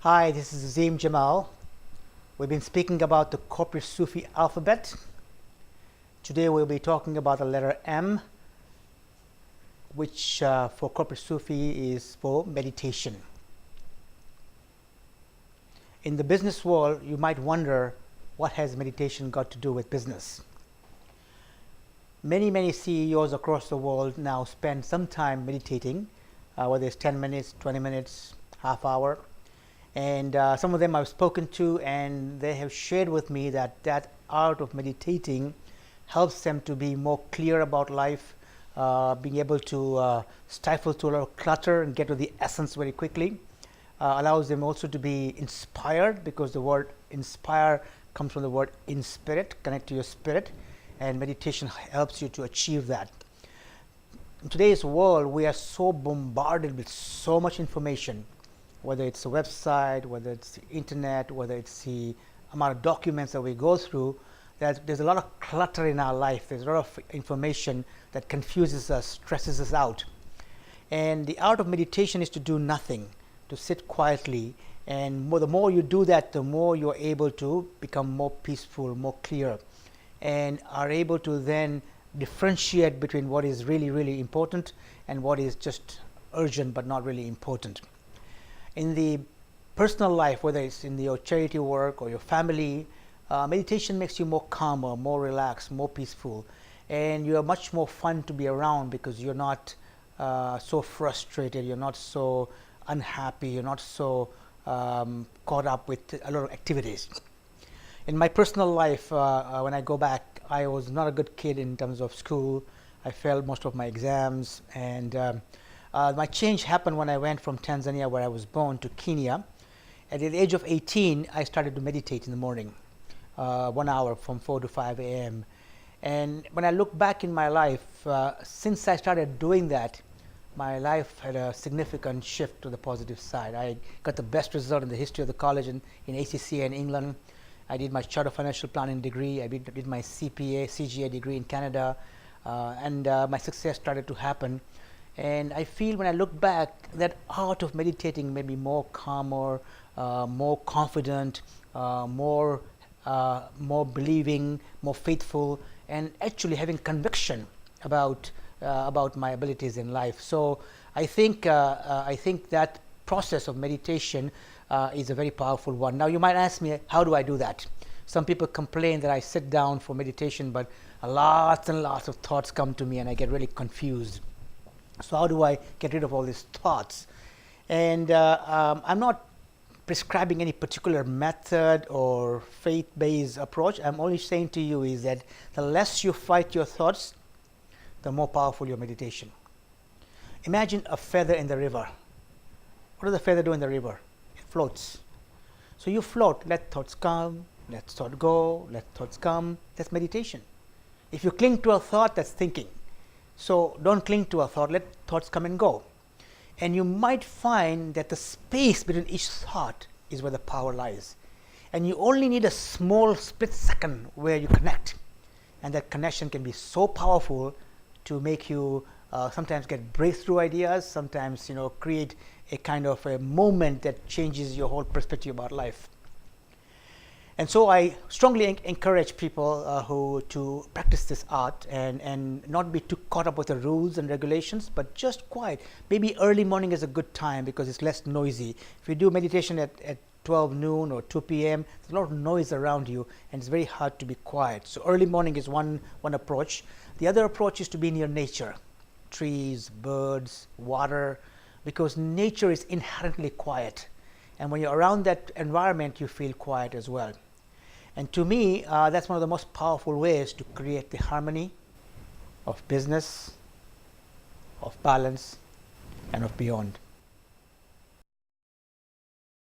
Hi, this is Azim Jamal. We've been speaking about the corporate Sufi alphabet. Today we'll be talking about the letter M, which for corporate Sufi is for meditation. In the business world, you might wonder, what has meditation got to do with business? Many CEOs across the world now spend some time meditating, whether it's 10 minutes, 20 minutes, half hour. And some of them I've spoken to, and they have shared with me that that art of meditating helps them to be more clear about life, being able to stifle to a lot of clutter and get to the essence very quickly. Allows them also to be inspired, because the word inspire comes from the word in spirit, connect to your spirit, and meditation helps you to achieve that. In today's world, we are so bombarded with so much information, whether it's a website, whether it's the internet, whether it's the amount of documents that we go through, that there's a lot of clutter in our life. There's a lot of information that confuses us, stresses us out. And the art of meditation is to do nothing, to sit quietly. And the more you do that, the more you're able to become more peaceful, more clear, and are able to then differentiate between what is really important and what is just urgent but not really important. In the personal life, whether it's in your charity work or your family, meditation makes you more calmer, more relaxed, more peaceful, and you're much more fun to be around, because you're not so frustrated, you're not so unhappy, you're not so caught up with a lot of activities. In my personal life, when I go back, I was not a good kid in terms of school. I failed most of my exams, and my change happened when I went from Tanzania, where I was born, to Kenya. At the age of 18, I started to meditate in the morning, 1 hour from 4 to 5 a.m. And when I look back in my life, since I started doing that, my life had a significant shift to the positive side. I got the best result in the history of the college in ACCA in England. I did my Chartered Financial Planning degree. I did my CGA degree in Canada, and my success started to happen. And I feel when I look back, that art of meditating made me more calmer, more confident, more believing, more faithful, and actually having conviction about my abilities in life. So I think that process of meditation is a very powerful one. Now you might ask me, how do I do that? Some people complain that I sit down for meditation, but lots and lots of thoughts come to me and I get really confused. So how do I get rid of all these thoughts? And I'm not prescribing any particular method or faith-based approach. I'm only saying to you is that the less you fight your thoughts, the more powerful your meditation. Imagine a feather in the river. What does the feather do in the river? It floats. So you float, let thoughts come, let thoughts go, let thoughts come. That's meditation. If you cling to a thought, that's thinking. So don't cling to a thought, let thoughts come and go. And you might find that the space between each thought is where the power lies. And you only need a small split second where you connect. And that connection can be so powerful to make you sometimes get breakthrough ideas, sometimes create a kind of a moment that changes your whole perspective about life. And so I strongly encourage people to practice this art and not be too caught up with the rules and regulations, but just quiet. Maybe early morning is a good time because it's less noisy. If you do meditation at 12 noon or 2 p.m., there's a lot of noise around you and it's very hard to be quiet. So early morning is one approach. The other approach is to be in your nature, trees, birds, water, because nature is inherently quiet. And when you're around that environment, you feel quiet as well. And to me, that's one of the most powerful ways to create the harmony of business, of balance, and of beyond.